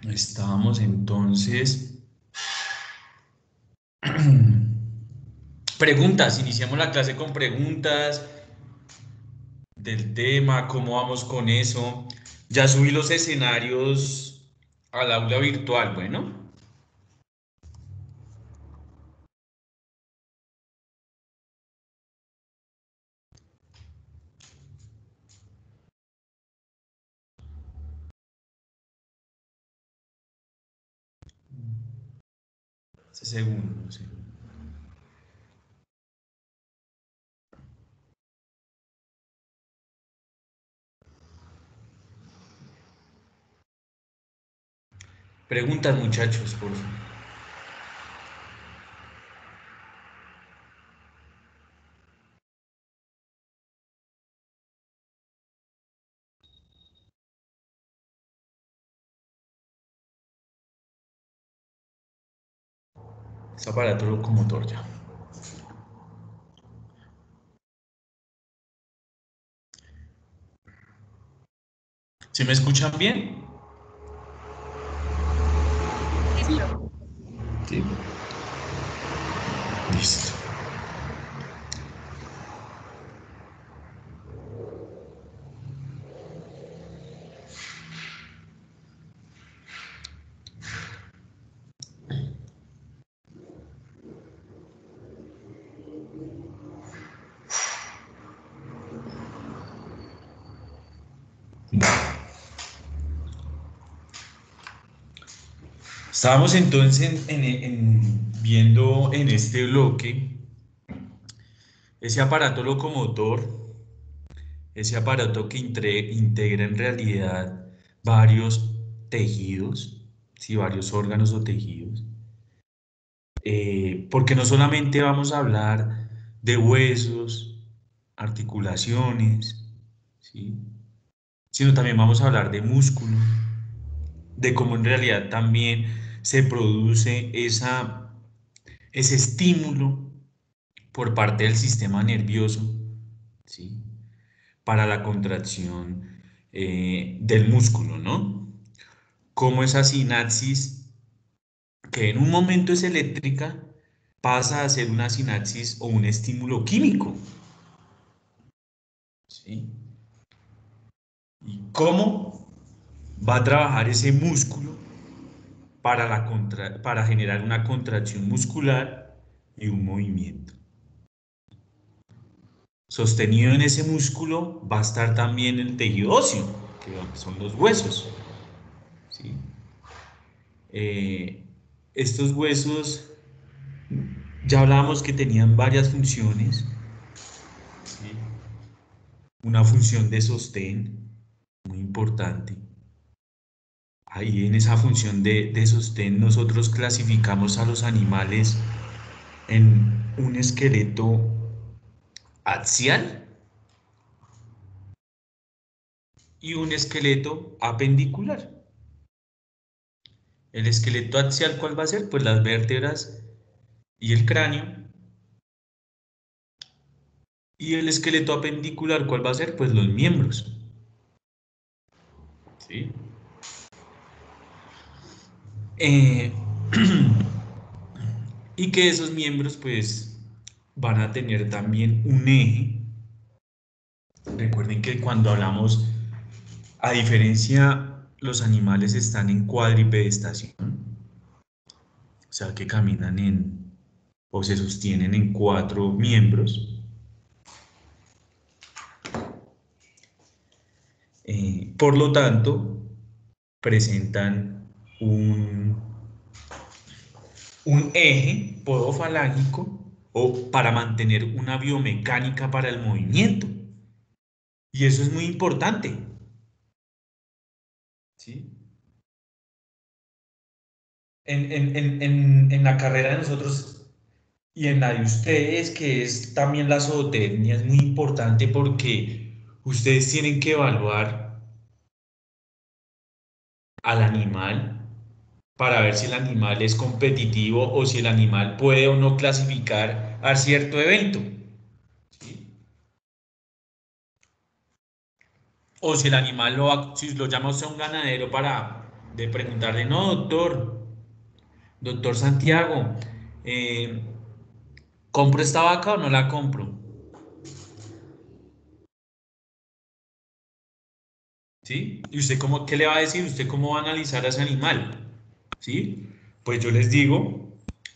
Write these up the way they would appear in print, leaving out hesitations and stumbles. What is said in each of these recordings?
Estábamos entonces. Preguntas, iniciamos la clase con preguntas del tema, cómo vamos con eso. Ya subí los escenarios al aula virtual, bueno. Ese segundo, sí. Preguntas, muchachos, por favor. Es aparato locomotor ya. ¿Sí me escuchan bien? Sí, señor. Sí. Listo. Estábamos entonces viendo en este bloque ese aparato locomotor, ese aparato que integra en realidad varios tejidos, sí, varios órganos o tejidos, porque no solamente vamos a hablar de huesos, articulaciones, ¿sí? Sino también vamos a hablar de músculo, de cómo en realidad también se produce ese estímulo por parte del sistema nervioso, ¿sí? Para la contracción del músculo, ¿no? Cómo esa sinapsis, que en un momento es eléctrica, pasa a ser una sinapsis o un estímulo químico, ¿sí? Y cómo va a trabajar ese músculo para generar una contracción muscular y un movimiento. Sostenido en ese músculo va a estar también el tejido óseo, que son los huesos, ¿sí? Eh, Estos huesos, ya hablábamos que tenían varias funciones, ¿sí? Una función de sostén, muy importante. Ahí en esa función de sostén nosotros clasificamos a los animales en un esqueleto axial y un esqueleto apendicular. El esqueleto axial, ¿cuál va a ser? Pues las vértebras y el cráneo. Y el esqueleto apendicular, ¿cuál va a ser? Pues los miembros. ¿Sí? Eh, y que esos miembros, pues, van a tener también un eje. Recuerden que cuando hablamos, a diferencia, los animales están en cuadripedestación, o sea que caminan o se sostienen en cuatro miembros. Por lo tanto, presentan un eje podofalángico o para mantener una biomecánica para el movimiento. Y eso es muy importante. ¿Sí? En la carrera de nosotros y en la de ustedes, que es también la zootecnia, es muy importante porque ustedes tienen que evaluar al animal para ver si el animal es competitivo o si el animal puede o no clasificar a cierto evento. ¿Sí? O si el animal si lo llama usted un ganadero De preguntarle, no, doctor Santiago, eh, ¿compro esta vaca o no la compro? ¿Sí? ¿Y usted cómo, qué le va a decir? ¿Usted cómo va a analizar a ese animal? ¿Sí? Pues yo les digo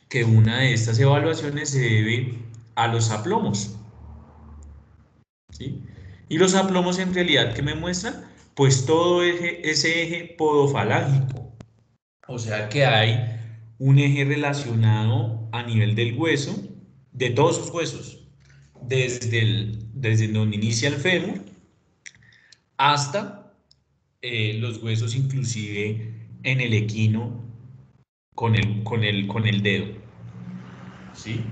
que una de estas evaluaciones se debe a los aplomos, ¿sí? Y los aplomos en realidad, ¿qué me muestran? Pues todo ese eje podofalágico, o sea que hay un eje relacionado a nivel del hueso, de todos sus huesos, desde donde inicia el fémur hasta los huesos inclusive en el equino con el dedo, ¿sí?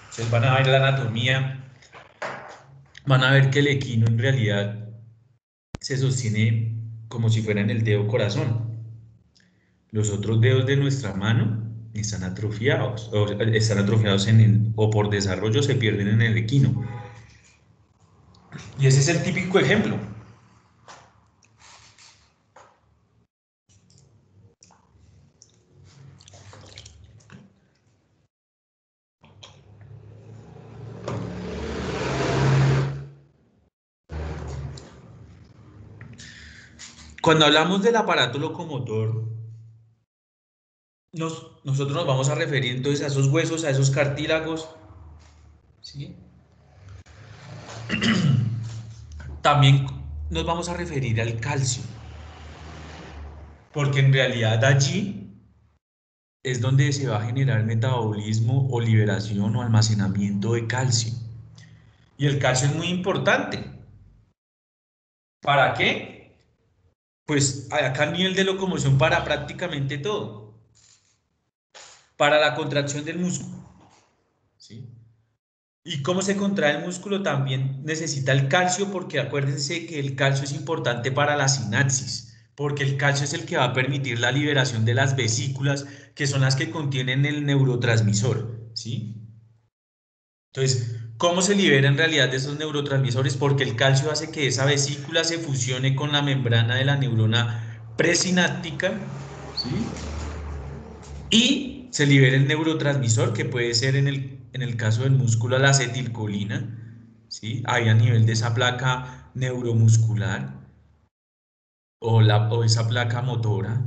Entonces van a ver la anatomía, van a ver que el equino en realidad se sostiene como si fuera en el dedo corazón. Los otros dedos de nuestra mano están atrofiados o por desarrollo se pierden en el equino. Y ese es el típico ejemplo. Cuando hablamos del aparato locomotor, nosotros nos vamos a referir entonces a esos huesos, a esos cartílagos, ¿sí? También nos vamos a referir al calcio, porque en realidad allí es donde se va a generar metabolismo o liberación o almacenamiento de calcio. Y el calcio es muy importante. ¿Para qué? Pues acá a nivel de locomoción para prácticamente todo. Para la contracción del músculo, ¿sí? ¿Y cómo se contrae el músculo? También necesita el calcio porque acuérdense que el calcio es importante para la sinapsis, porque el calcio es el que va a permitir la liberación de las vesículas, que son las que contienen el neurotransmisor, ¿sí? Entonces, ¿cómo se libera en realidad de esos neurotransmisores? Porque el calcio hace que esa vesícula se fusione con la membrana de la neurona presináptica, ¿sí? Y se libera el neurotransmisor, que puede ser en el caso del músculo la acetilcolina, ¿sí? Ahí a nivel de esa placa neuromuscular o esa placa motora.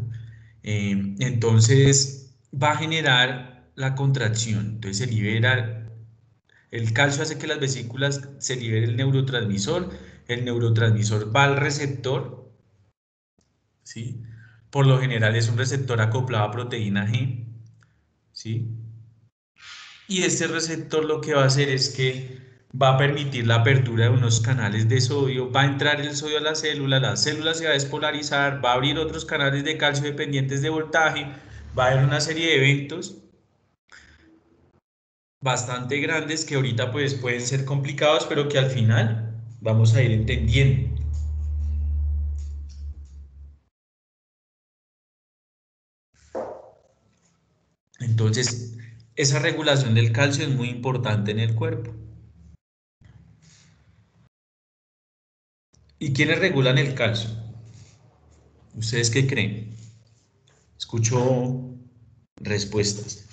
Entonces va a generar la contracción. Entonces se libera, el calcio hace que las vesículas se libere el neurotransmisor va al receptor, ¿sí? Por lo general es un receptor acoplado a proteína G, ¿sí? Y este receptor lo que va a hacer es que va a permitir la apertura de unos canales de sodio, va a entrar el sodio a la célula se va a despolarizar, va a abrir otros canales de calcio dependientes de voltaje, va a haber una serie de eventos bastante grandes que ahorita pues pueden ser complicados, pero que al final vamos a ir entendiendo. Entonces, esa regulación del calcio es muy importante en el cuerpo. ¿Y quiénes regulan el calcio? ¿Ustedes qué creen? Escucho respuestas.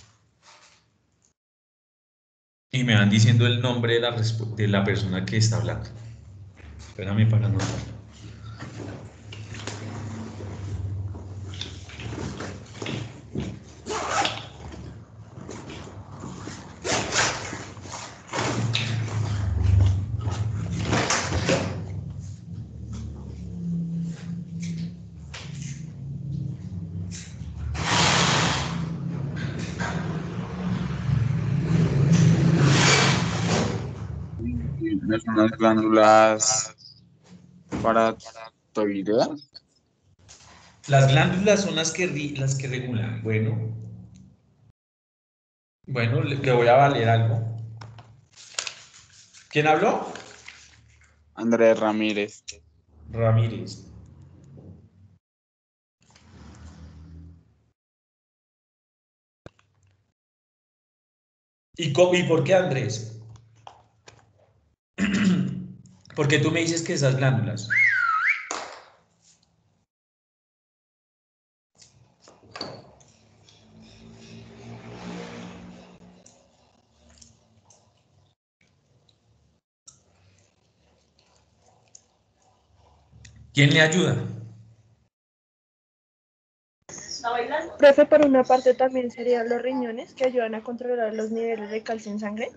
Y me van diciendo el nombre de la persona que está hablando. Espérame para anotar. ¿No son las glándulas paratoideas? Las glándulas son las que regulan. Bueno, le voy a valer algo. ¿Quién habló? Andrés Ramírez. Ramírez. ¿Y por qué Andrés? Porque tú me dices que esas glándulas. ¿Quién le ayuda? Profe, por una parte también serían los riñones que ayudan a controlar los niveles de calcio en sangre.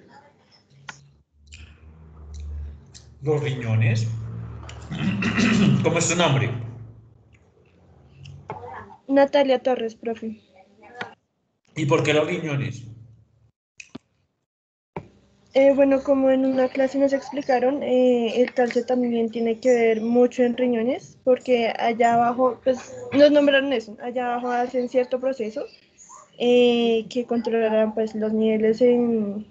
Los riñones. ¿Cómo es tu nombre? Natalia Torres, profe. ¿Y por qué los riñones? Bueno, como en una clase nos explicaron, el calcio también tiene que ver mucho en riñones, porque allá abajo, pues nos nombraron eso, allá abajo hacen cierto proceso que controlarán pues los niveles de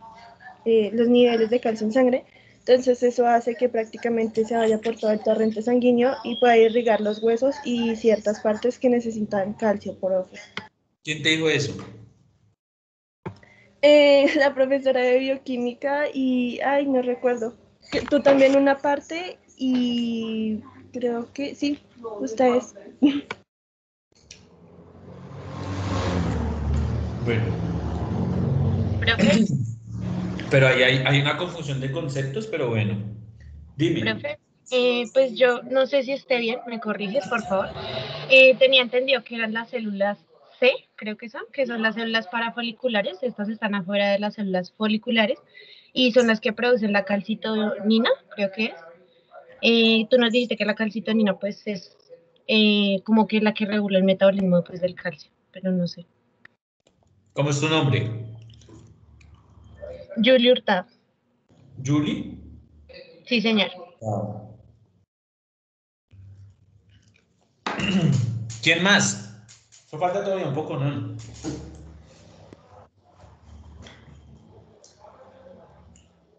calcio en sangre. Entonces eso hace que prácticamente se vaya por todo el torrente sanguíneo y pueda irrigar los huesos y ciertas partes que necesitan calcio por otro. ¿Quién te dijo eso? La profesora de bioquímica y, ay, no recuerdo, tú también una parte y creo que sí, ustedes. Bueno, Profe, pero ahí hay una confusión de conceptos, pero bueno. Dime. profe, pues yo no sé si esté bien, me corriges, por favor. Tenía entendido que eran las células C, creo que son las células parafoliculares, estas están afuera de las células foliculares y son las que producen la calcitonina, creo que es. Tú nos dijiste que la calcitonina pues es como que la que regula el metabolismo pues, del calcio, pero no sé. ¿Cómo es tu nombre? Julie Hurtado, ¿Julie? sí señor. Ah. ¿Quién más? Eso falta todavía un poco, ¿no?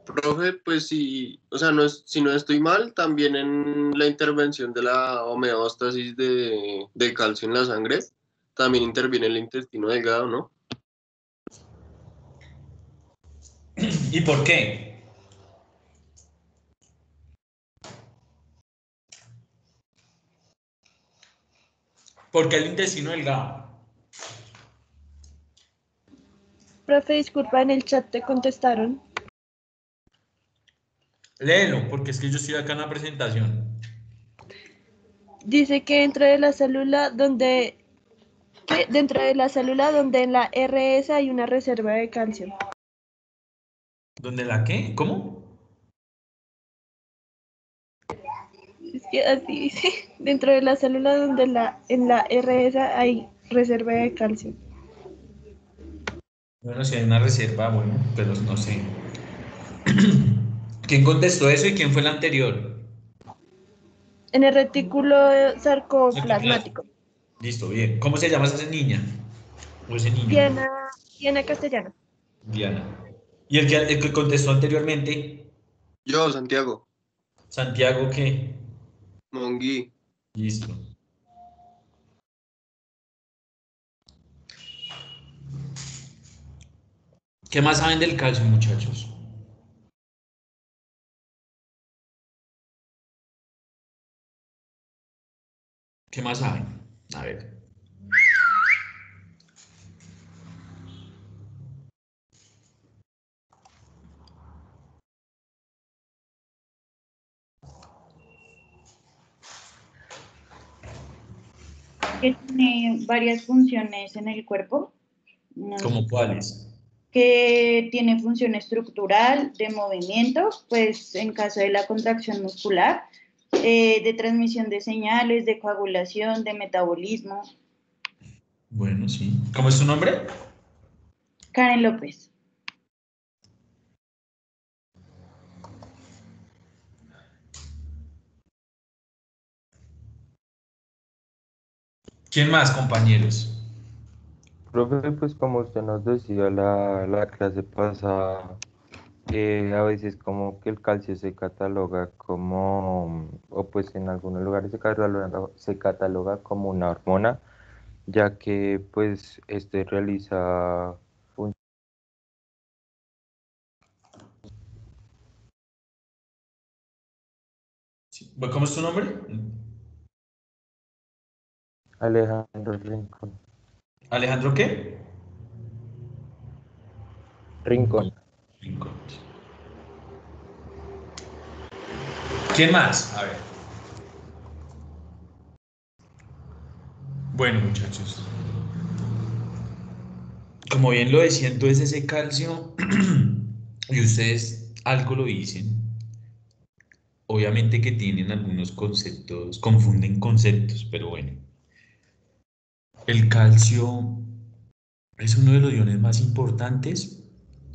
Profe, pues sí, o sea, si no estoy mal, también en la intervención de la homeostasis de calcio en la sangre, también interviene el intestino delgado, ¿no? ¿Y por qué? Porque el intestino delgado. Profe, disculpa, en el chat te contestaron. Léelo, porque es que yo estoy acá en la presentación. Dice que dentro de la célula donde en la RS hay una reserva de calcio. ¿Dónde la qué? ¿Cómo? Es que así dice, dentro de la célula donde en la RS hay reserva de calcio. Bueno, si hay una reserva, bueno, pero no sé. ¿Quién contestó eso y quién fue el anterior? En el retículo Ectoplasma. sarcoplasmático. Listo, bien. ¿Cómo se llama esa niña? ¿O ese niño? Diana, Diana Castellano. Diana. ¿Y el que contestó anteriormente? Yo, Santiago, Santiago, ¿qué? Mongui, Listo. ¿Qué más saben del calcio, muchachos? ¿Qué más saben? A ver. Que tiene varias funciones en el cuerpo, ¿Cómo cuáles? que tiene función estructural, de movimiento, pues en caso de la contracción muscular, de transmisión de señales, de coagulación, de metabolismo. Bueno, sí. ¿Cómo es tu nombre? Karen López. ¿Quién más, compañeros? Profe, pues como usted nos decía la clase pasada, a veces como que el calcio se cataloga como, o pues en algunos lugares se cataloga como una hormona, ya que pues este realiza funciones. Sí. ¿Cómo es tu nombre? Alejandro Rincón. ¿Alejandro qué? Rincón. Rincón. ¿Quién más? A ver. Bueno, muchachos, como bien lo decía, entonces ese calcio, y ustedes algo lo dicen, obviamente que tienen algunos conceptos, confunden conceptos, pero bueno, el calcio es uno de los iones más importantes,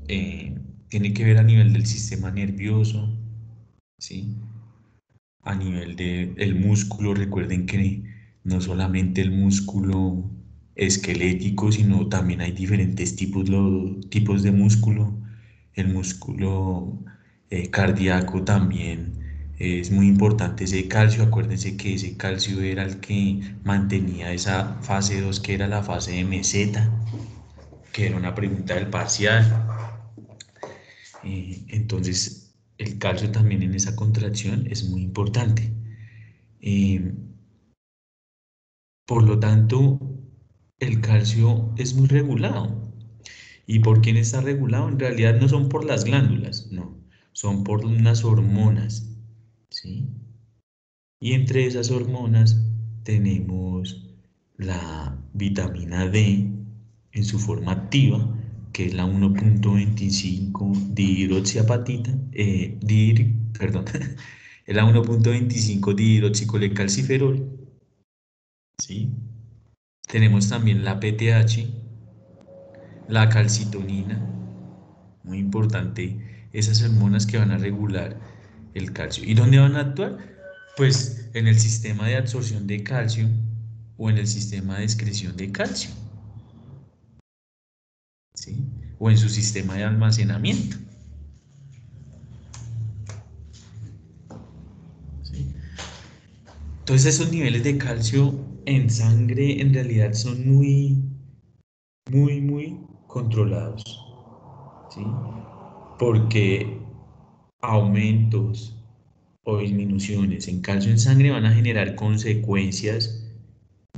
tiene que ver a nivel del sistema nervioso, ¿sí? A nivel del músculo, recuerden que no solamente el músculo esquelético, sino también hay diferentes tipos de músculo. El músculo cardíaco también es muy importante ese calcio. Acuérdense que ese calcio era el que mantenía esa fase 2 que era la fase de meseta, que era una pregunta del parcial. Entonces, el calcio también en esa contracción es muy importante. Eh, por lo tanto, el calcio es muy regulado. ¿Y por quién está regulado? En realidad no son por las glándulas, no, son por unas hormonas, ¿sí? Y entre esas hormonas tenemos la vitamina D en su forma activa, que es la 1.25 dihidroxiapatita, perdón, es la 1.25 dihidroxicolecalciferol, ¿sí? Tenemos también la PTH, la calcitonina, muy importante, esas hormonas que van a regular el calcio. ¿Y dónde van a actuar? Pues en el sistema de absorción de calcio o en el sistema de excreción de calcio, ¿sí? O en su sistema de almacenamiento, ¿sí? Entonces esos niveles de calcio en sangre en realidad son muy controlados, ¿sí? Porque aumentos o disminuciones en calcio en sangre van a generar consecuencias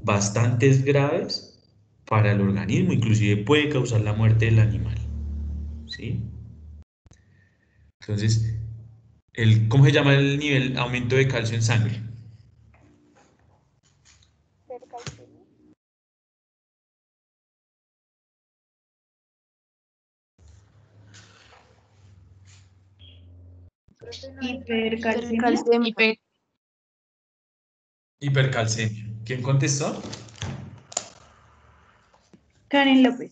bastante graves para el organismo, inclusive puede causar la muerte del animal, ¿sí? Entonces, ¿cómo se llama el nivel aumento de calcio en sangre? Hipercalcemia. Hiper- Hipercalcemia. ¿Quién contestó? Karen López.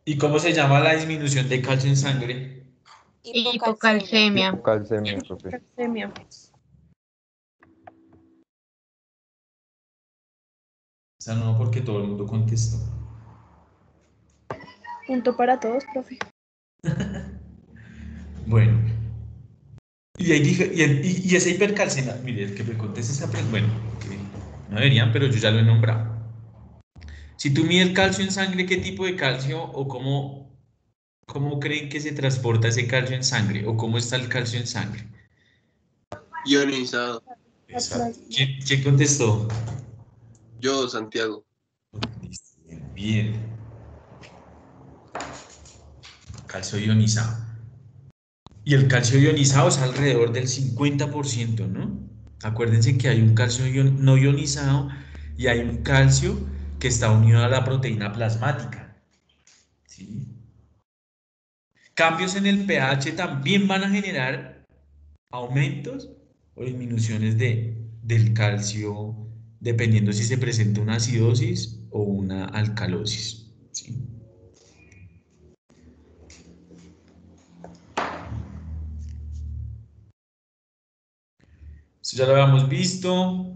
¿Y cómo se llama la disminución de calcio en sangre? Hipocalcemia. Calcemia, profe. Calcemia. O sea, no porque todo el mundo contestó. Punto para todos, profe. Bueno, y, ahí dije, y esa hipercalcemia, mire, el que me conteste esa pregunta, bueno, que no deberían, pero yo ya lo he nombrado. Si tú mides el calcio en sangre, ¿qué tipo de calcio o cómo creen que se transporta ese calcio en sangre o cómo está el calcio en sangre? Ionizado. Exacto. ¿Quién contestó? Yo, Santiago. Bien. Calcio ionizado. Y el calcio ionizado es alrededor del 50%, ¿no? Acuérdense que hay un calcio no ionizado y hay un calcio que está unido a la proteína plasmática, ¿sí? Cambios en el pH también van a generar aumentos o disminuciones del calcio, dependiendo si se presenta una acidosis o una alcalosis, ¿sí? Esto ya lo habíamos visto.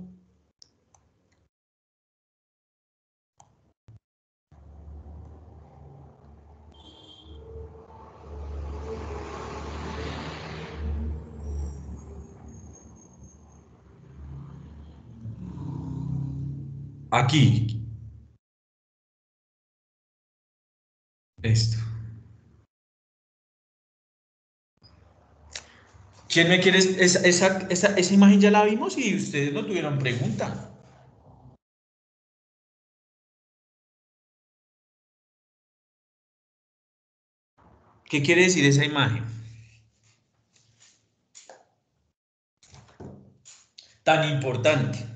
Aquí. Esto. ¿Quién me quiere? Esa imagen ya la vimos y ustedes no tuvieron pregunta. ¿Qué quiere decir esa imagen? tan importante.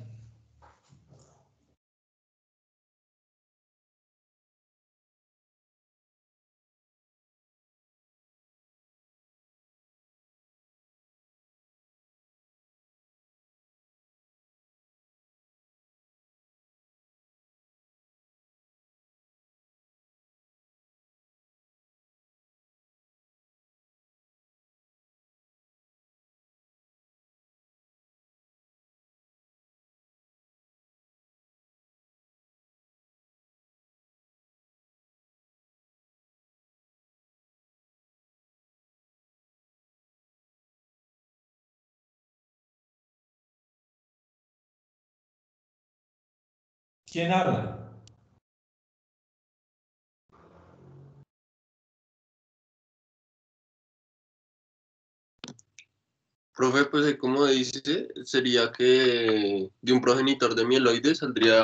¿Quién habla? Profe, pues como dice, sería que de un progenitor de mieloide saldría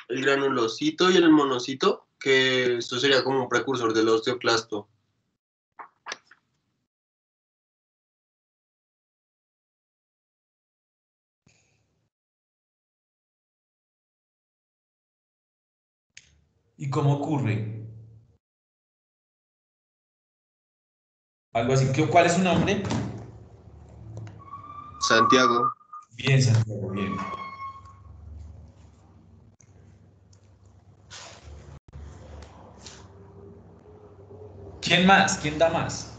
el granulocito y el monocito, que esto sería como un precursor del osteoclasto. ¿Y cómo ocurre? Algo así. ¿Cuál es su nombre? Santiago. Bien, Santiago, bien. ¿Quién más? ¿Quién da más?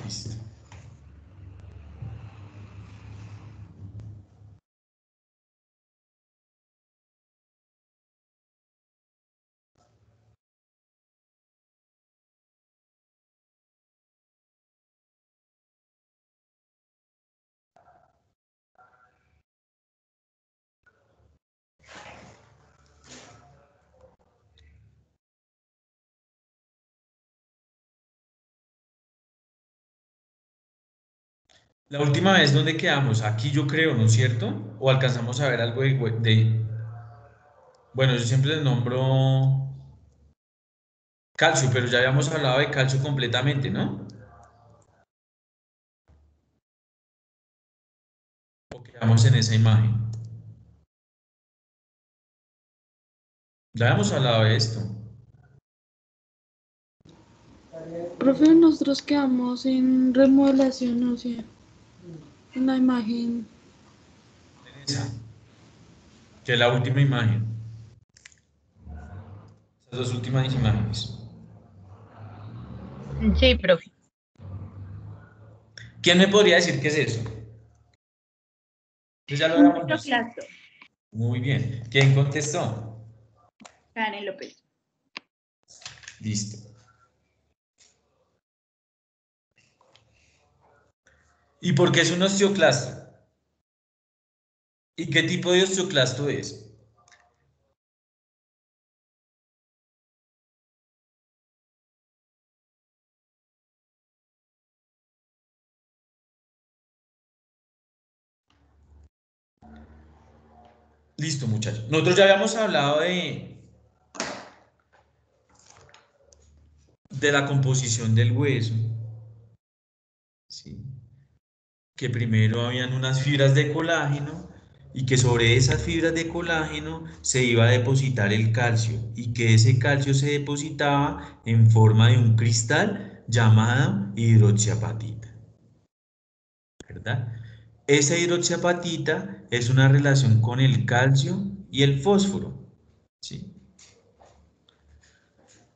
Listo. La última vez, ¿dónde quedamos? Aquí yo creo, ¿no es cierto? ¿O alcanzamos a ver algo de... Bueno, yo siempre les nombro calcio, pero ya habíamos hablado de calcio completamente, ¿no? ¿O quedamos en esa imagen? Ya habíamos hablado de esto. Profe, nosotros quedamos en remodelación ósea, en la imagen. Esa, que es la última imagen. Esas dos últimas imágenes. Sí, profe. ¿Quién me podría decir qué es eso? Pues ya lo Un habíamos visto. osteoclasto. Muy bien. ¿Quién contestó? Karen López. Listo. ¿Y por qué es un osteoclasto? ¿Y qué tipo de osteoclasto es? Listo, muchachos. Nosotros ya habíamos hablado de la composición del hueso. ¿Sí? Que primero habían unas fibras de colágeno y que sobre esas fibras de colágeno se iba a depositar el calcio y que ese calcio se depositaba en forma de un cristal llamado hidroxiapatita, ¿verdad? Esa hidroxiapatita es una relación con el calcio y el fósforo, ¿sí?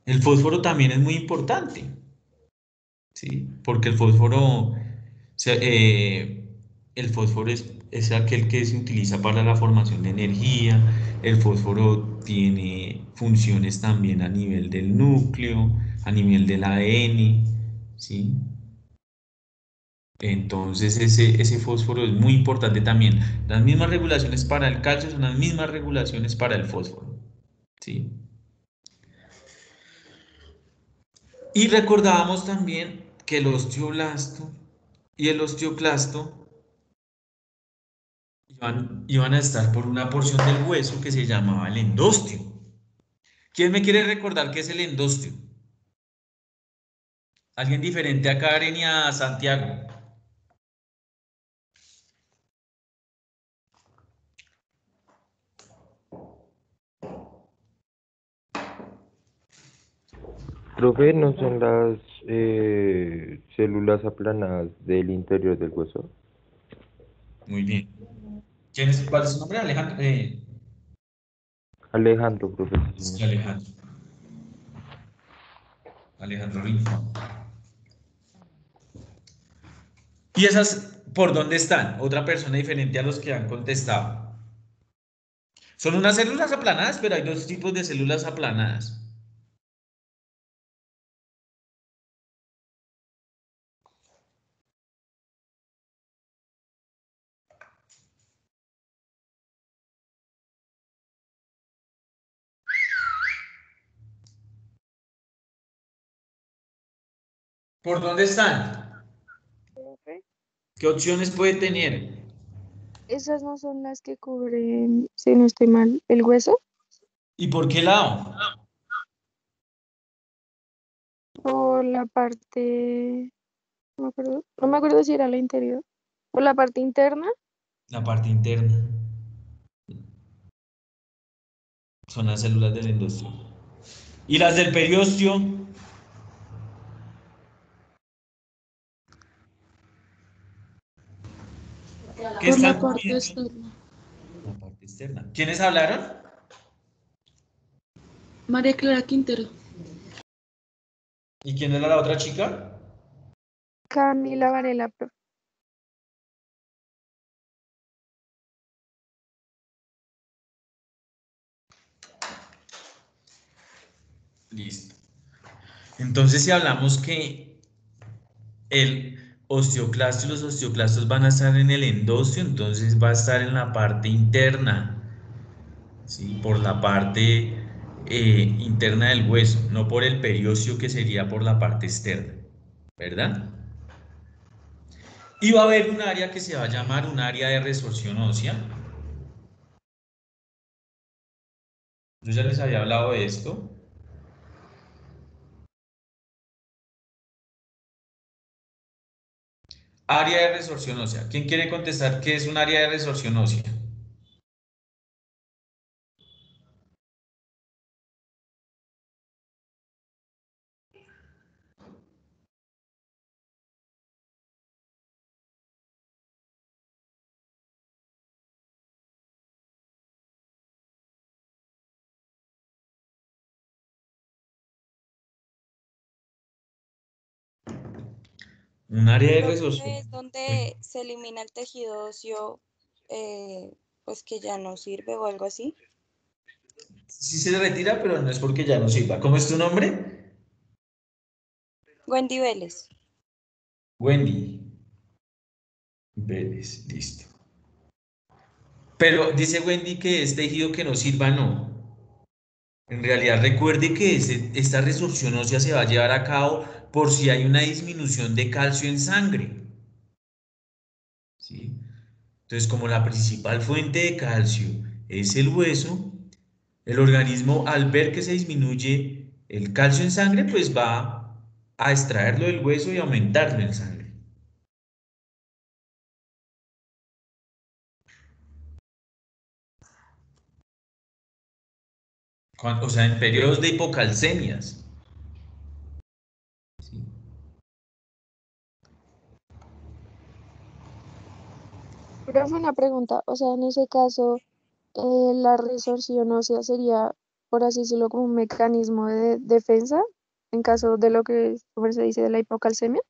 El fósforo también es muy importante, ¿sí? Porque el fósforo es aquel que se utiliza para la formación de energía. El fósforo tiene funciones también a nivel del núcleo, a nivel del ADN, ¿sí? Entonces ese fósforo es muy importante también. Las mismas regulaciones para el calcio son las mismas regulaciones para el fósforo, ¿sí? Y recordábamos también que el osteoblasto y el osteoclasto iban a estar por una porción del hueso que se llamaba el endostio. ¿Quién me quiere recordar qué es el endostio? ¿Alguien diferente a Karen y a Santiago? Profe, ¿no son las células aplanadas del interior del hueso? Muy bien. ¿Cuál es su nombre? Alejandro. Alejandro, profe, sí, Sí, señor. Alejandro. Alejandro Rincón. ¿Y esas por dónde están? Otra persona diferente a los que han contestado. Son unas células aplanadas, pero hay dos tipos de células aplanadas. ¿Por dónde están? Profe, ¿Qué opciones puede tener? esas no son las que cubren, si no estoy mal, el hueso ¿Y por qué lado? o la parte, no me acuerdo si era la interior o la parte interna. La parte interna. Son las células del endostio. ¿Y las del periostio? ¿Qué Por la están parte cubriendo? externa. La parte externa. ¿Quiénes hablaron? María Clara Quintero. ¿Y quién era la otra chica? Camila Varela, profe. Listo. Entonces, si hablamos que el osteoclasto y los osteoclastos van a estar en el endostio, entonces va a estar en la parte interna, ¿sí? Por la parte interna del hueso, no por el periósteo que sería por la parte externa, ¿verdad? Y va a haber un área que se va a llamar un área de resorción ósea. Yo ya les había hablado de esto. Área de resorción ósea. ¿Quién quiere contestar qué es un área de resorción ósea? Un área de resorción. Es donde se elimina el tejido óseo, pues que ya no sirve o algo así. Sí se retira, pero no es porque ya no sirva. ¿Cómo es tu nombre? Wendy Vélez. Wendy Vélez, listo. Pero dice Wendy que es tejido que no sirva, no. En realidad recuerde que esta resorción ósea se va a llevar a cabo por si hay una disminución de calcio en sangre, ¿sí? Entonces, como la principal fuente de calcio es el hueso, el organismo al ver que se disminuye el calcio en sangre, pues va a extraerlo del hueso y aumentarlo en sangre. O sea, en periodos de hipocalcemias. ¿Sí? Profe, una pregunta, o sea, en ese caso, la resorción ósea sería, por así decirlo, como un mecanismo de defensa en caso de lo que como se dice de la hipocalcemia.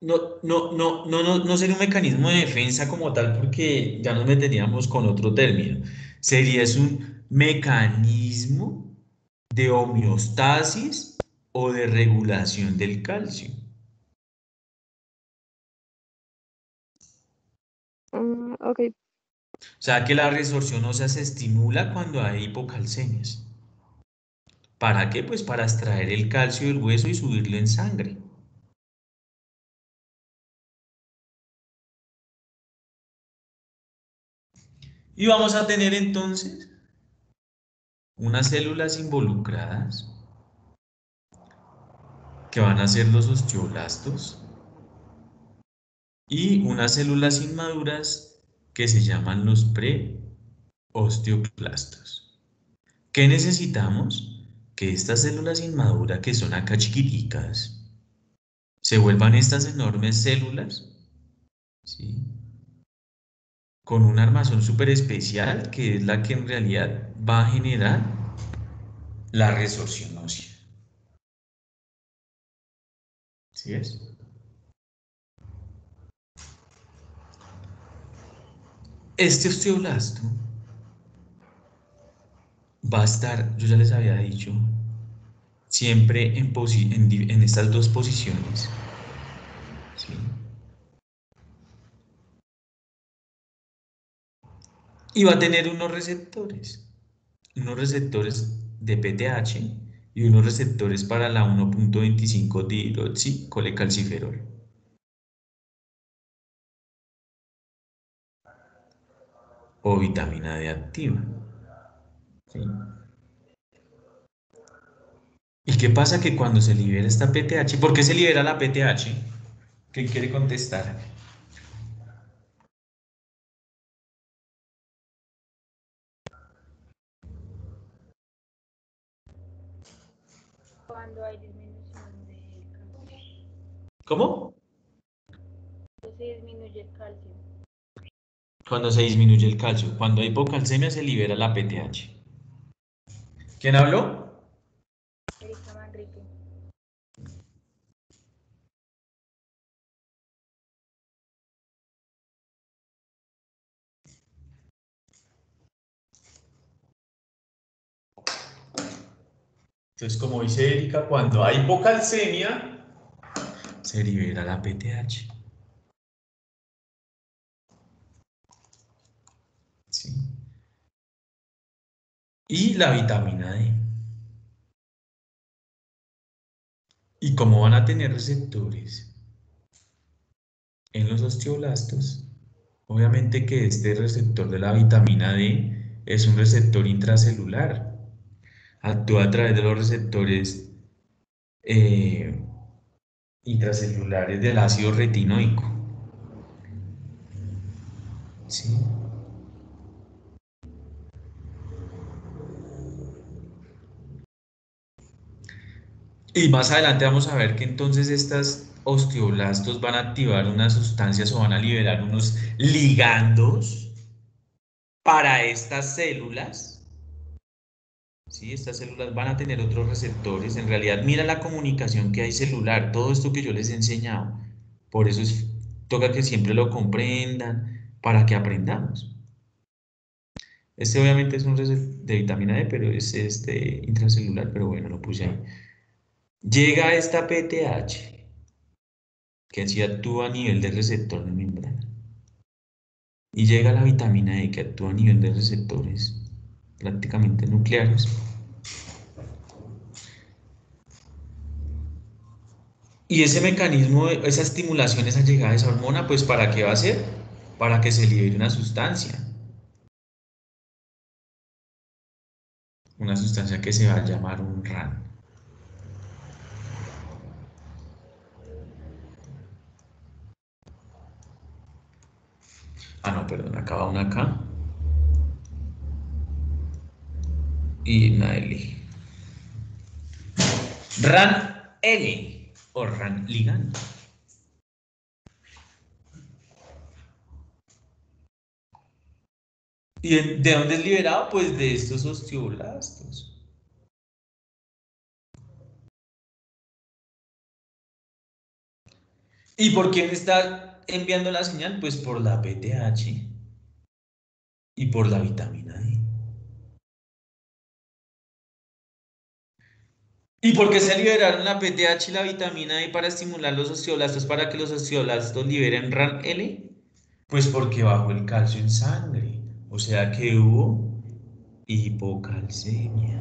No sería un mecanismo de defensa como tal, porque ya nos meteríamos con otro término. Sería es un mecanismo de homeostasis o de regulación del calcio. Ok, O sea que la resorción ósea se estimula cuando hay hipocalcemias. ¿Para qué? Pues para extraer el calcio del hueso y subirlo en sangre. Y vamos a tener entonces unas células involucradas que van a ser los osteoblastos y unas células inmaduras que se llaman los preosteoclastos. ¿Qué necesitamos? Que estas células inmaduras, que son acá chiquiticas, se vuelvan estas enormes células, ¿sí?, con una armazón súper especial, que es la que en realidad va a generar la resorción ósea. ¿Sí es? Este osteoblasto va a estar, yo ya les había dicho, siempre en estas dos posiciones, ¿sí? Y va a tener unos receptores de PTH y unos receptores para la 1.25 dihidroxicolecalciferol. O vitamina D activa, ¿sí? ¿Y qué pasa? Que cuando se libera esta PTH, ¿por qué se libera la PTH? ¿Quién quiere contestar? Cuando hay disminución del calcio. ¿Cómo? Se disminuye el calcio. Cuando se disminuye el calcio. Cuando hay hipocalcemia se libera la PTH. ¿Quién habló? Erika Manrique. Entonces, como dice Erika, cuando hay hipocalcemia se libera la PTH. ¿Sí? Y la vitamina D. ¿Y cómo van a tener receptores en los osteoblastos? Obviamente que este receptor de la vitamina D es un receptor intracelular. Actúa a través de los receptores eh, intracelulares del ácido retinoico. ¿Sí? Y más adelante vamos a ver que entonces estas osteoblastos van a activar unas sustancias o van a liberar unos ligandos para estas células. ¿Sí? Estas células van a tener otros receptores. En realidad, mira la comunicación que hay celular, todo esto que yo les he enseñado. Por eso toca que siempre lo comprendan, para que aprendamos. Este obviamente es un receptor de vitamina D, pero es intracelular, pero bueno, lo puse ahí. Llega esta PTH, que sí actúa a nivel del receptor de membrana. Y llega la vitamina E, que actúa a nivel de receptores prácticamente nucleares. Y ese mecanismo, esa estimulación, esa llegada de esa hormona, pues ¿para qué va a ser? Para que se libere una sustancia. Una sustancia que se va a llamar un RAN. Ah, no, perdón, acaba una K. Y una L. RAN L o RAN ligando. ¿Y de dónde es liberado? Pues de estos osteoblastos. ¿Y por quién está enviando la señal? Pues por la PTH y por la vitamina D. ¿Y por qué se liberaron la PTH y la vitamina D para estimular los osteoblastos para que los osteoblastos liberen RAN L? Pues porque bajó el calcio en sangre, o sea que hubo hipocalcemia.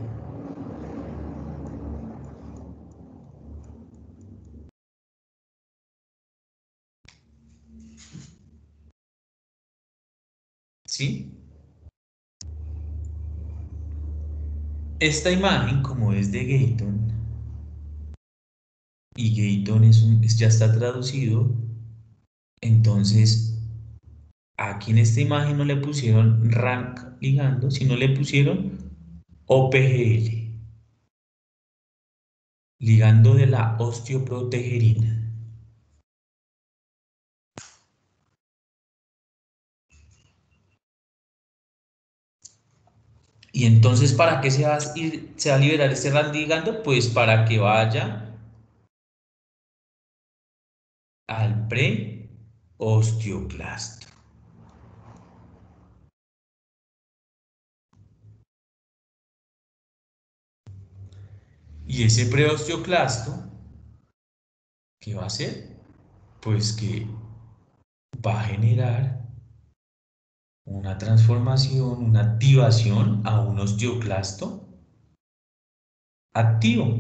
¿sí? Esta imagen, como es de Gayton, y Gayton ya está traducido, entonces aquí en esta imagen no le pusieron rank ligando, sino le pusieron OPGL, ligando de la osteoprotegerina. Y entonces, ¿para qué se va a liberar este rank ligando? Pues para que vaya al preosteoclasto. Y ese preosteoclasto, ¿qué va a hacer? Pues que va a generar una transformación, una activación a un osteoclasto activo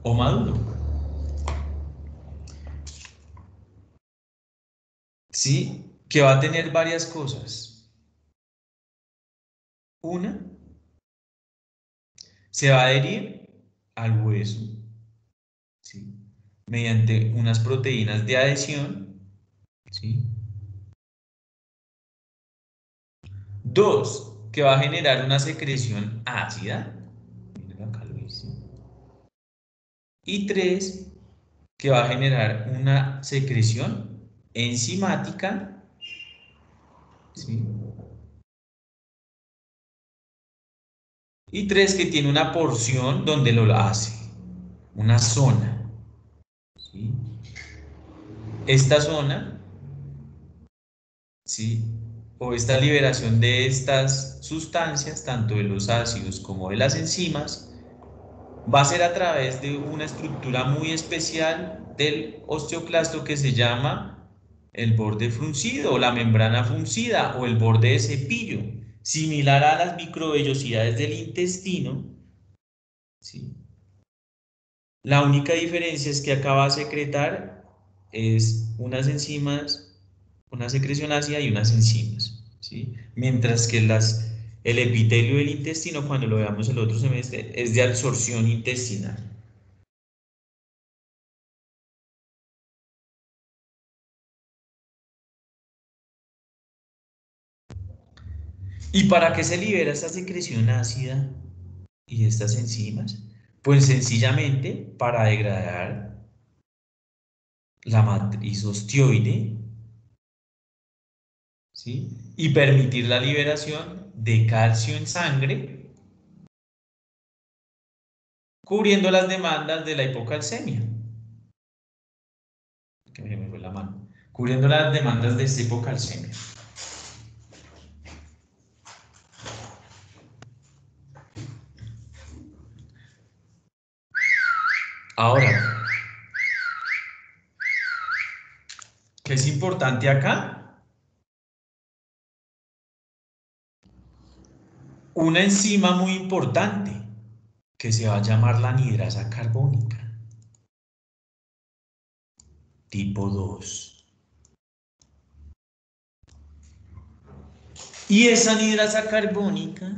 o maduro. ¿Sí? Que va a tener varias cosas. Una, se va a adherir al hueso, ¿sí? Mediante unas proteínas de adhesión, ¿sí? Dos, que va a generar una secreción ácida. Miren acá lo hice. Y tres, que va a generar una secreción enzimática, ¿sí? Y tres, que tiene una porción donde lo hace, una zona, ¿sí? Esta zona, ¿sí? O esta liberación de estas sustancias, tanto de los ácidos como de las enzimas, va a ser a través de una estructura muy especial del osteoclasto que se llama el borde fruncido o la membrana fruncida o el borde de cepillo, similar a las microvellosidades del intestino, ¿sí? La única diferencia es que acá va a secretar es unas enzimas, una secreción ácida y unas enzimas, ¿sí? Mientras que el epitelio del intestino, cuando lo veamos el otro semestre, es de absorción intestinal. ¿Y para qué se libera esta secreción ácida y estas enzimas? Pues sencillamente para degradar la matriz osteoide, ¿sí? Y permitir la liberación de calcio en sangre, cubriendo las demandas de la hipocalcemia. Que me fue la mano. Cubriendo las demandas de esta hipocalcemia. Ahora, ¿qué es importante acá? Una enzima muy importante que se va a llamar la anidrasa carbónica, tipo 2. Y esa anidrasa carbónica,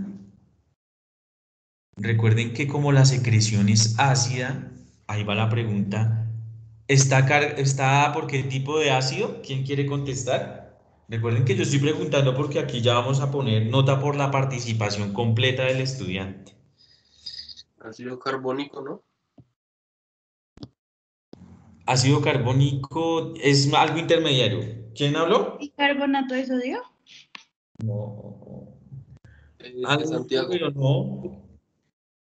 recuerden que como la secreción es ácida, ahí va la pregunta, ¿está por qué tipo de ácido? ¿Quién quiere contestar? Recuerden que yo estoy preguntando porque aquí ya vamos a poner nota por la participación completa del estudiante. Ácido carbónico, ¿no? Ácido carbónico es algo intermediario. ¿Quién habló? ¿Y carbonato de sodio? No. Santiago. Pero no.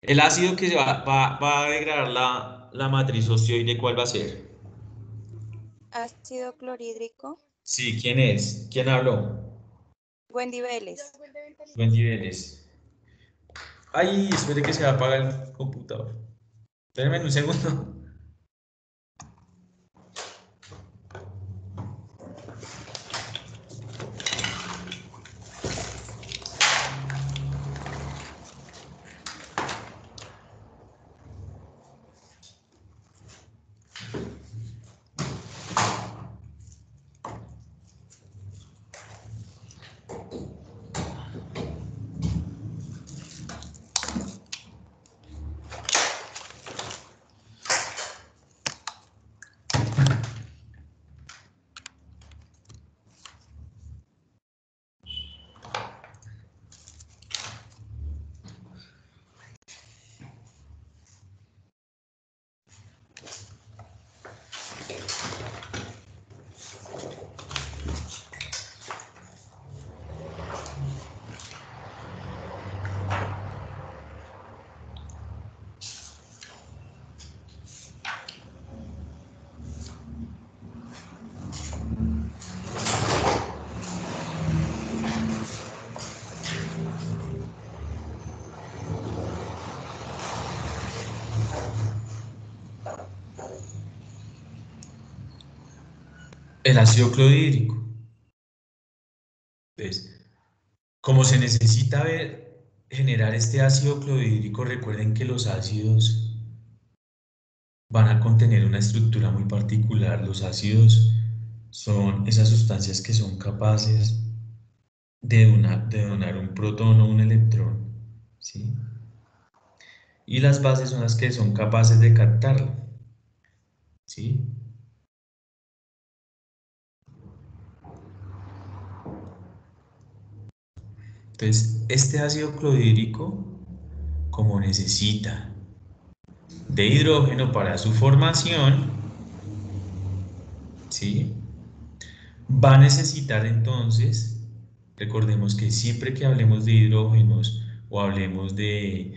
El ácido que va a degradar la matriz osteoide, ¿cuál va a ser? Ácido clorhídrico. Sí, ¿quién es? ¿Quién habló? Wendy Vélez. Wendy Vélez. Ay, espere que se va a apagar el computador. Espérenme un segundo. el ácido clorhídrico. Entonces, como se necesita generar este ácido clorhídrico, recuerden que los ácidos van a contener una estructura muy particular. Los ácidos son esas sustancias que son capaces de donar un protón o un electrón, ¿sí? Y las bases son las que son capaces de captarlo, ¿sí? Entonces, este ácido clorhídrico, como necesita de hidrógeno para su formación, ¿sí? Va a necesitar entonces, recordemos que siempre que hablemos de hidrógenos o hablemos de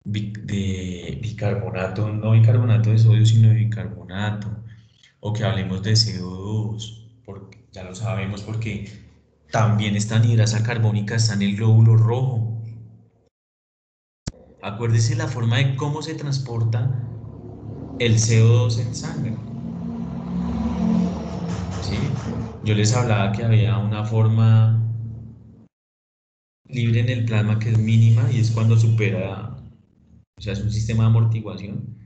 bicarbonato, no bicarbonato de sodio, sino de bicarbonato, o que hablemos de CO2, porque ya lo sabemos porque también esta anhidrasa carbónica está en el glóbulo rojo. Acuérdese la forma de cómo se transporta el CO2 en sangre. ¿Sí? Yo les hablaba que había una forma libre en el plasma que es mínima y es cuando supera, o sea, es un sistema de amortiguación.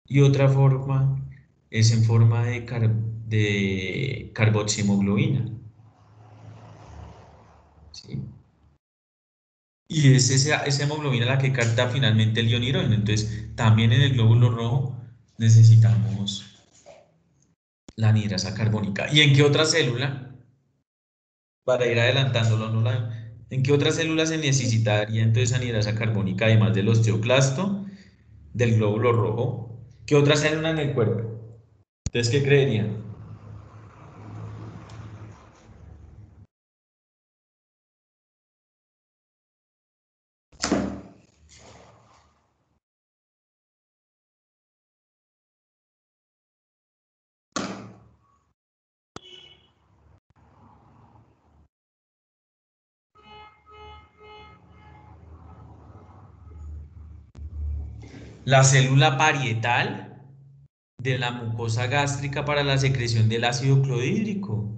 Y otra forma es en forma de carboxihemoglobina. ¿Sí? Y es esa hemoglobina la que capta finalmente el ion hidrógeno. Entonces, también en el glóbulo rojo necesitamos la anhidrasa carbónica. ¿Y en qué otra célula? Para ir adelantándolo, ¿no? ¿En qué otra célula se necesitaría entonces anhidrasa carbónica, además del osteoclasto, del glóbulo rojo? ¿Qué otra célula en el cuerpo? Entonces, ¿qué creerían? La célula parietal de la mucosa gástrica para la secreción del ácido clorhídrico.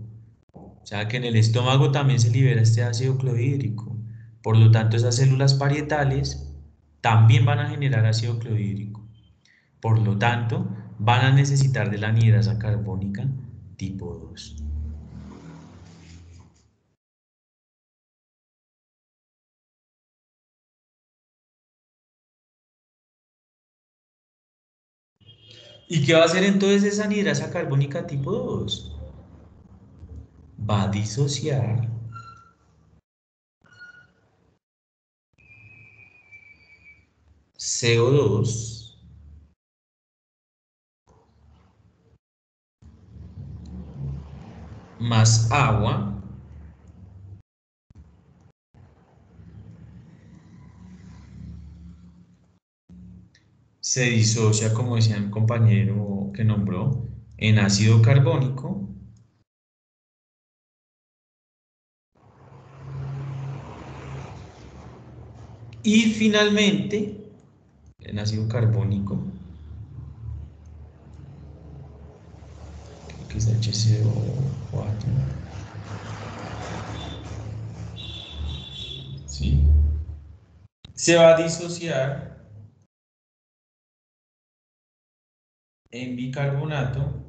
O sea que en el estómago también se libera este ácido clorhídrico. Por lo tanto, esas células parietales también van a generar ácido clorhídrico. Por lo tanto, van a necesitar de la anhidrasa carbónica tipo 2. ¿Y qué va a hacer entonces esa anhidrasa carbónica tipo 2? Va a disociar CO2 más agua se disocia, como decía el compañero que nombró, en ácido carbónico y finalmente en ácido carbónico, que es HCO4, ¿sí? Se va a disociar en bicarbonato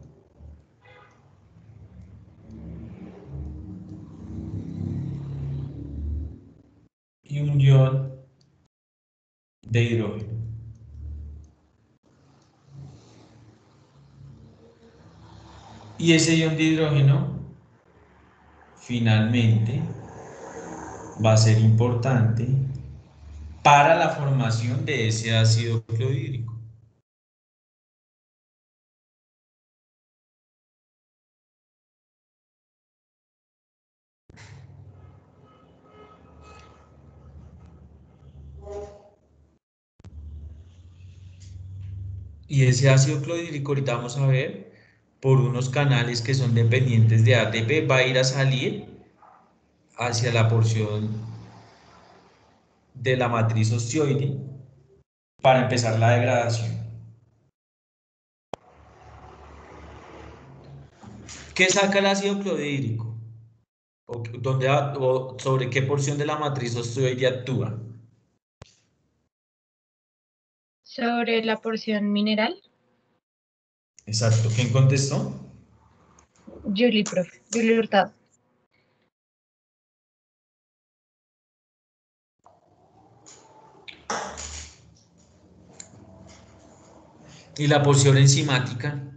y un ion de hidrógeno. Y ese ion de hidrógeno finalmente va a ser importante para la formación de ese ácido clorhídrico. Y ese ácido clorhídrico, ahorita vamos a ver, por unos canales que son dependientes de ATP, va a ir a salir hacia la porción de la matriz osteoide para empezar la degradación. ¿Qué saca el ácido clorhídrico? ¿O sobre qué porción de la matriz osteoide actúa? Sobre la porción mineral, Exacto. ¿Quién contestó? Julie, profe, Julie Hurtado. ¿Y la porción enzimática?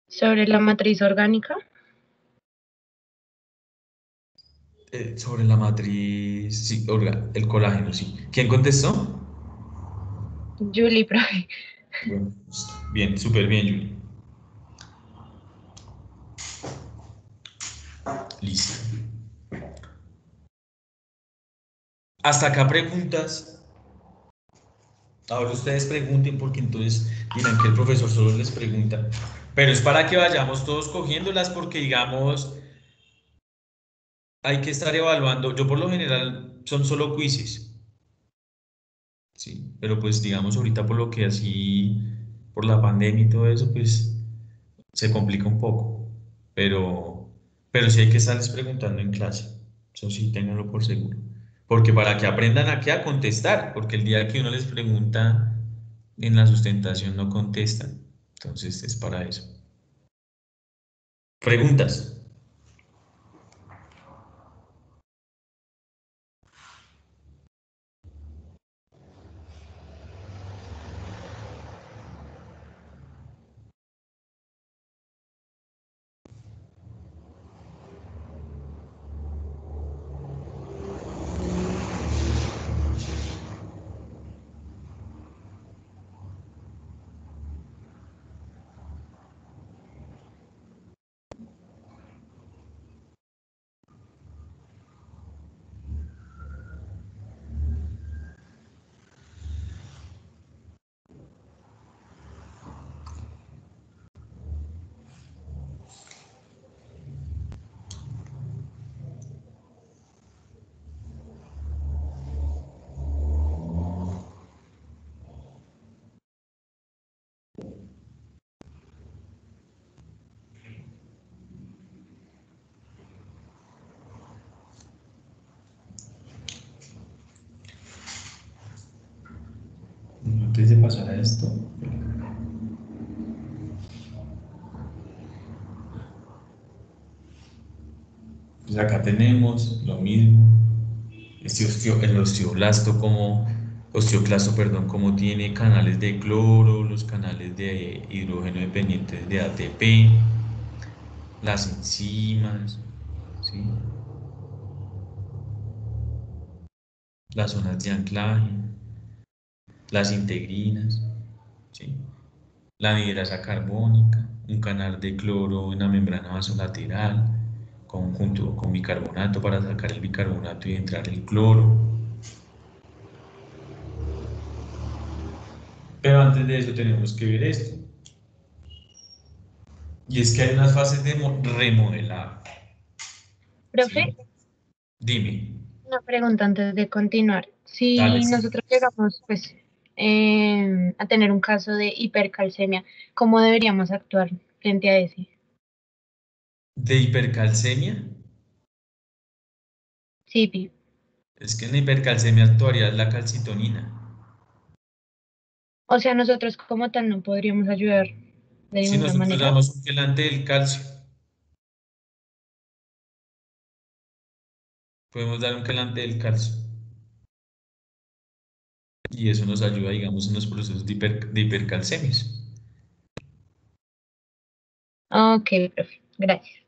Sobre la matriz orgánica, Sobre la matriz, sí, el colágeno, sí. ¿Quién contestó? Julie, profe. Bueno, listo. Bien, súper bien, Yuli. Listo. Hasta acá preguntas. Ahora ustedes pregunten porque entonces dirán que el profesor solo les pregunta. Pero es para que vayamos todos cogiéndolas porque digamos, hay que estar evaluando. Yo por lo general son solo quizzes. Sí, pero pues digamos ahorita por lo que así, por la pandemia y todo eso, pues se complica un poco. Pero sí hay que estarles preguntando en clase. Eso sí, ténganlo por seguro. Porque para que aprendan aquí a contestar, porque el día que uno les pregunta en la sustentación no contestan. Entonces es para eso. Preguntas. Antes de pasar a esto, pues acá tenemos lo mismo. El osteoblasto como osteoclasto, perdón, como tiene canales de cloro, los canales de hidrógeno dependientes de ATP, las enzimas, ¿sí? Las zonas de anclaje, las integrinas, ¿sí? La anhidrasa carbónica, un canal de cloro en la membrana vasolateral, junto con bicarbonato para sacar el bicarbonato y entrar el cloro. Pero antes de eso tenemos que ver esto. Y es que hay unas fases de remodelado. Profe, ¿Sí? Dime. una pregunta antes de continuar. Dale, Si sí. nosotros llegamos, pues, a tener un caso de hipercalcemia, ¿cómo deberíamos actuar frente a ese? ¿De hipercalcemia? Sí, Pi. Es que en la hipercalcemia actuaría la calcitonina. O sea, nosotros como tal no podríamos ayudar de Si ninguna nosotros manera. damos un quelante del calcio, podemos dar un quelante del calcio. Y eso nos ayuda, digamos, en los procesos de hipercalcemias. Ok, profe, gracias.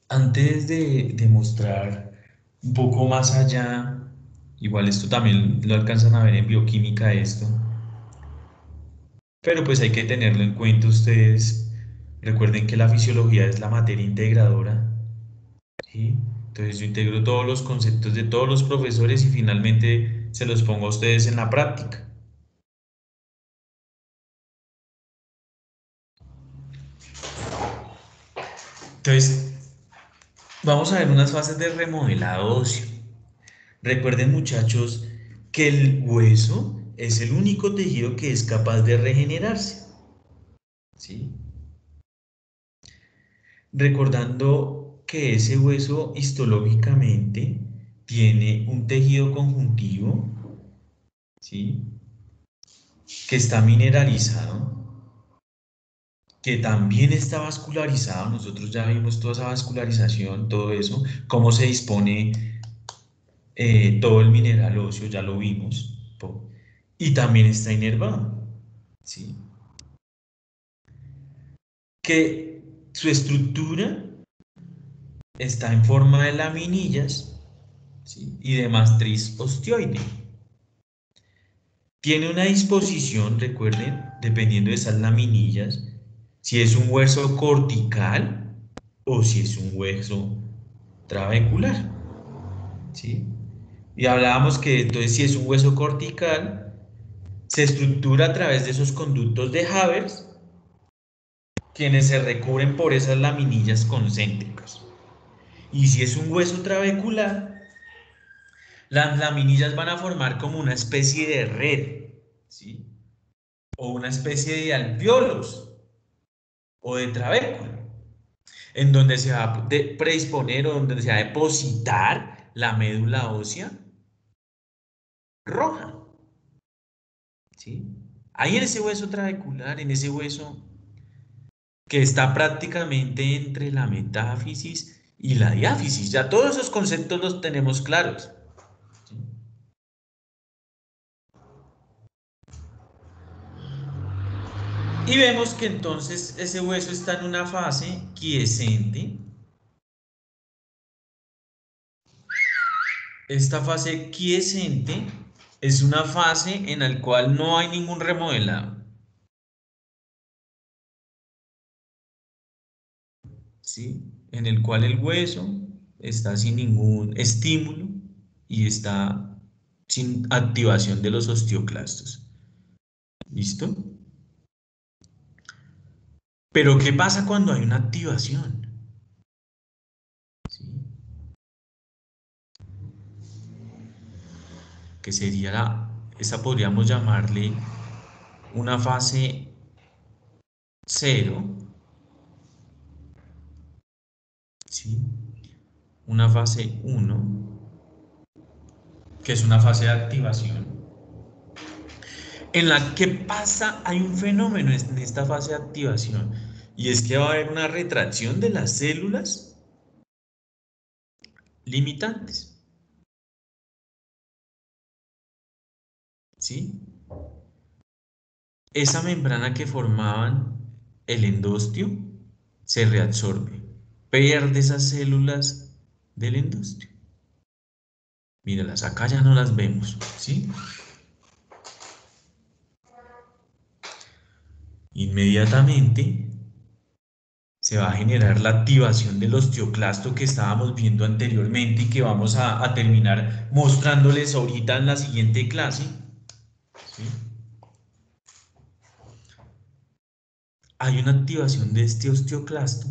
Antes de mostrar un poco más allá, igual esto también lo alcanzan a ver en bioquímica esto, Pero pues hay que tenerlo en cuenta ustedes. Recuerden que la fisiología es la materia integradora, ¿sí? Entonces yo integro todos los conceptos de todos los profesores y finalmente se los pongo a ustedes en la práctica. Entonces, vamos a ver unas fases de remodelado óseo. Recuerden, muchachos, que el hueso es el único tejido que es capaz de regenerarse, ¿sí? Recordando que ese hueso histológicamente tiene un tejido conjuntivo, ¿sí? Que está mineralizado, que también está vascularizado. Nosotros ya vimos toda esa vascularización, todo eso, cómo se dispone todo el mineral óseo, ya lo vimos, y también está inervado, ¿sí? Que su estructura está en forma de laminillas, ¿sí? Y de matriz osteoide. Tiene una disposición, recuerden, dependiendo de esas laminillas, si es un hueso cortical o si es un hueso trabecular, ¿sí? Y hablábamos que entonces si es un hueso cortical, se estructura a través de esos conductos de Havers, quienes se recubren por esas laminillas concéntricas. Y si es un hueso trabecular, las laminillas van a formar como una especie de red, ¿sí? O una especie de alvéolos o de trabéculo, en donde se va a predisponer o donde se va a depositar la médula ósea roja, ¿sí? Ahí en ese hueso trabecular, en ese hueso que está prácticamente entre la metáfisis y la diáfisis. Ya todos esos conceptos los tenemos claros, ¿sí? Y vemos que entonces ese hueso está en una fase quiescente. Esta fase quiescente es una fase en la cual no hay ningún remodelado, ¿sí? En el cual el hueso está sin ningún estímulo y está sin activación de los osteoclastos. ¿Listo? Pero ¿qué pasa cuando hay una activación? ¿Sí? Que sería esa podríamos llamarle una fase 0, ¿sí? Una fase 1, que es una fase de activación, en la que pasa, hay un fenómeno en esta fase de activación, y es que va a haber una retracción de las células limitantes, ¿sí? Esa membrana que formaban el endostio se reabsorbe, pierde esas células del endostio. Míralas, acá ya no las vemos, ¿sí? Inmediatamente se va a generar la activación del osteoclasto que estábamos viendo anteriormente y que vamos a terminar mostrándoles ahorita en la siguiente clase, ¿sí? Hay una activación de este osteoclasto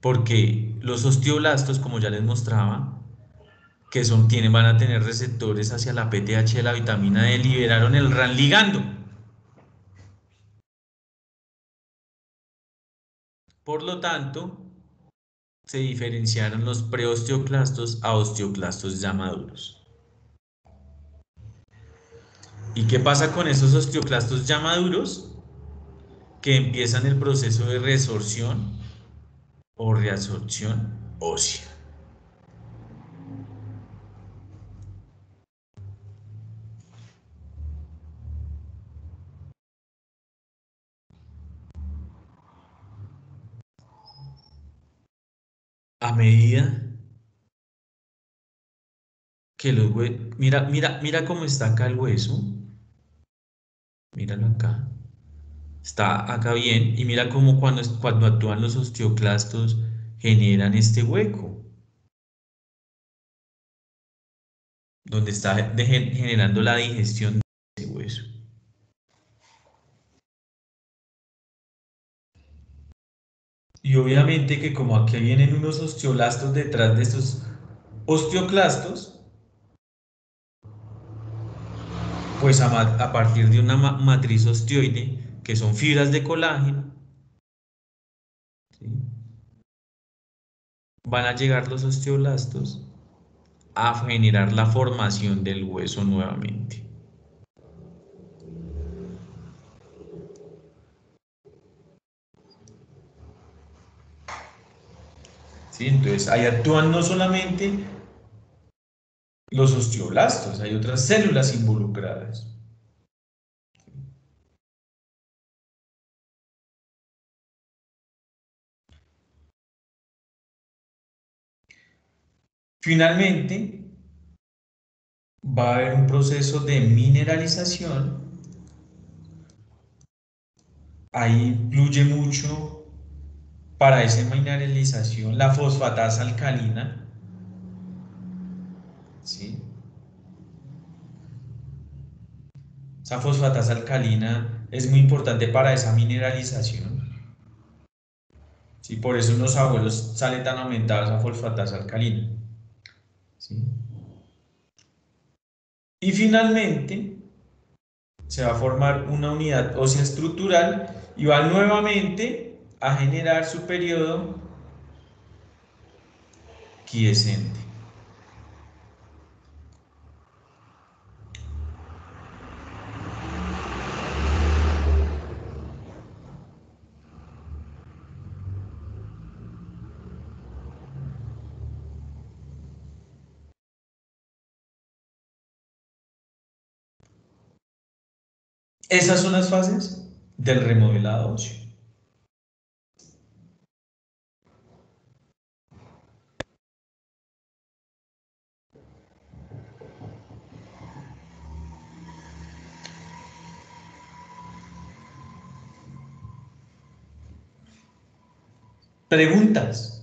porque los osteoblastos, como ya les mostraba, que van a tener receptores hacia la PTH de la vitamina D, liberaron el RAN ligando. Por lo tanto, se diferenciaron los preosteoclastos a osteoclastos ya maduros. ¿Y qué pasa con esos osteoclastos ya maduros? Que empiezan el proceso de resorción o reabsorción ósea. A medida que los huesos... Mira cómo está acá el hueso. Míralo acá. Está acá bien. Y mira cómo cuando actúan los osteoclastos generan este hueco, donde está generando la digestión de ese hueso. Y obviamente que como aquí vienen unos osteoblastos detrás de estos osteoclastos, pues a partir de una matriz osteoide, que son fibras de colágeno, ¿sí?, van a llegar los osteoblastos a generar la formación del hueso nuevamente. ¿Sí? Entonces ahí actúan no solamente los osteoblastos, hay otras células involucradas. Finalmente, va a haber un proceso de mineralización. Ahí influye mucho para esa mineralización la fosfatasa alcalina, ¿sí? Esa fosfatasa alcalina es muy importante para esa mineralización, ¿sí? Por eso en los abuelos sale tan aumentada esa fosfatasa alcalina, ¿sí? Y finalmente se va a formar una unidad ósea estructural y va nuevamente a generar su periodo quiescente. Esas son las fases del remodelado óseo. ¿Preguntas?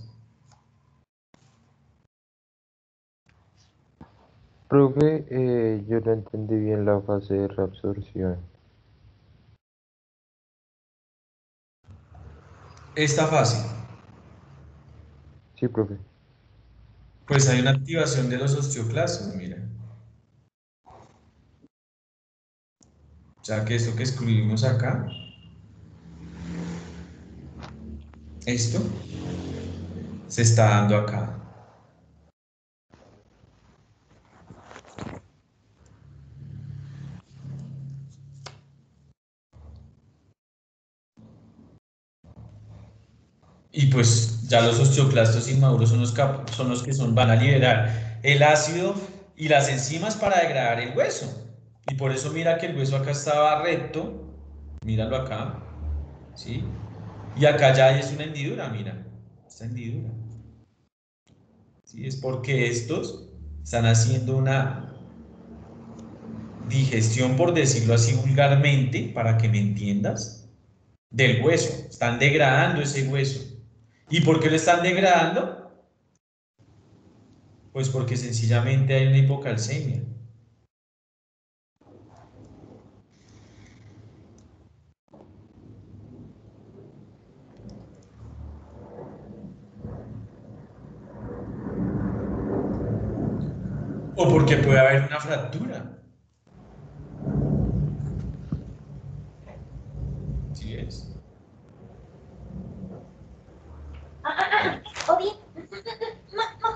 Profe, yo no entendí bien la fase de reabsorción. Esta fase, Sí, profe. pues hay una activación de los osteoclastos, mira. O sea que esto que escribimos acá, esto se está dando acá. Y pues ya los osteoclastos inmaduros son los que van a liberar el ácido y las enzimas para degradar el hueso. Y por eso mira que el hueso acá estaba recto, míralo acá, ¿sí? Y acá ya es una hendidura, mira, esta hendidura. ¿Sí? Es porque estos están haciendo una digestión, por decirlo así vulgarmente, para que me entiendas, del hueso. Están degradando ese hueso. ¿Y por qué lo están degradando? Pues porque sencillamente hay una hipocalcemia. O porque puede haber una fractura. ¿Sí es?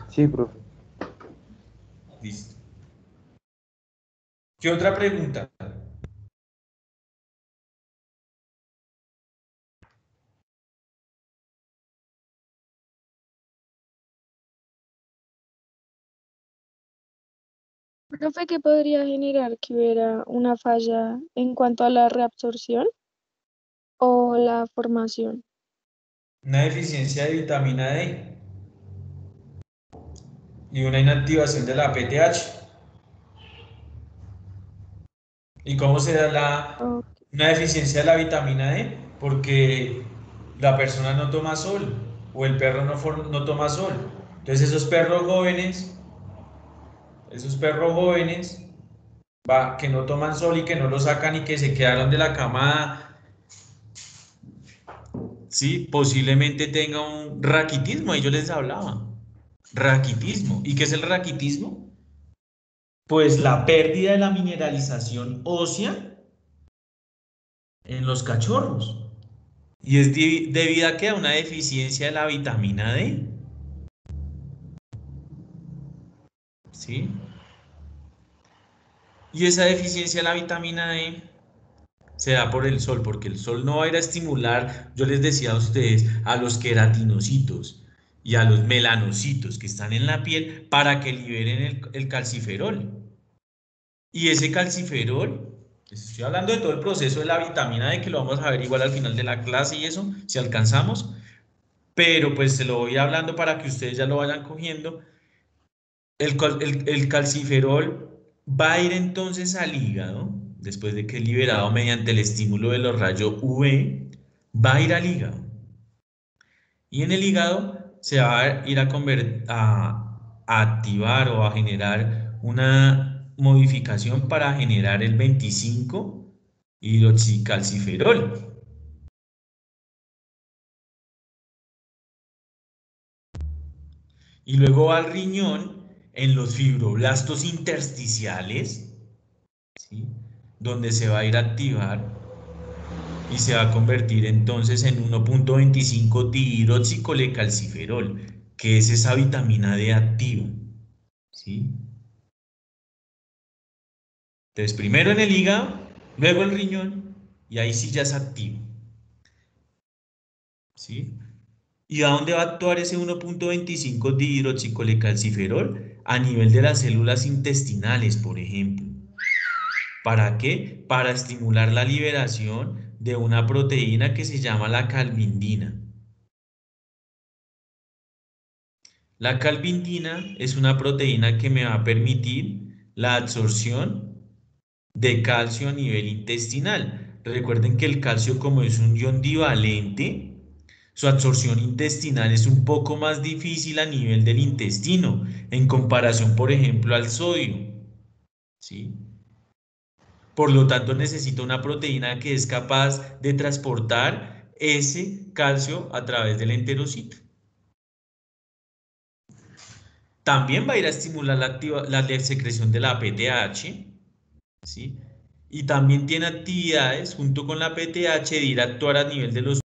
Sí, profe. Listo. ¿Qué otra pregunta? Profe, ¿qué podría generar que hubiera una falla en cuanto a la reabsorción o la formación? Una deficiencia de vitamina D y una inactivación de la PTH. ¿Y cómo se da la Ok. Una deficiencia de la vitamina D porque la persona no toma sol o el perro no toma sol. Entonces esos perros jóvenes que no toman sol y que no lo sacan y que se quedaron de la camada, sí, posiblemente tenga un raquitismo, ahí yo les hablaba. Raquitismo. ¿Y qué es el raquitismo? Pues la pérdida de la mineralización ósea en los cachorros. Y es debido a que a una deficiencia de la vitamina D. ¿Sí? Y esa deficiencia de la vitamina D se da por el sol, porque el sol no va a ir a estimular, yo les decía a ustedes, a los queratinocitos y a los melanocitos que están en la piel para que liberen el calciferol. Y ese calciferol, les estoy hablando de todo el proceso de la vitamina D, que lo vamos a ver igual al final de la clase y eso, si alcanzamos, pero pues se lo voy hablando para que ustedes ya lo vayan cogiendo. El calciferol va a ir entonces al hígado, después de que es liberado mediante el estímulo de los rayos UV, va a ir al hígado. Y en el hígado se va a ir a activar o a generar una modificación para generar el 25 hidroxicalciferol. Y luego va al riñón en los fibroblastos intersticiales, ¿sí? Donde se va a ir a activar y se va a convertir entonces en 1.25 dihidroxicolecalciferol, que es esa vitamina D activa, ¿sí? Entonces, primero en el hígado, luego el riñón, y ahí sí ya es activo, ¿sí? ¿Y a dónde va a actuar ese 1.25 dihidroxicolecalciferol? A nivel de las células intestinales, por ejemplo. ¿Para qué? Para estimular la liberación de una proteína que se llama la calvindina. La calvindina es una proteína que me va a permitir la absorción de calcio a nivel intestinal. Recuerden que el calcio, como es un ion divalente, su absorción intestinal es un poco más difícil a nivel del intestino, en comparación, por ejemplo, al sodio, ¿sí? Por lo tanto, necesita una proteína que es capaz de transportar ese calcio a través del enterocito. También va a ir a estimular la secreción de la PTH, ¿sí? Y también tiene actividades junto con la PTH de ir a actuar a nivel de los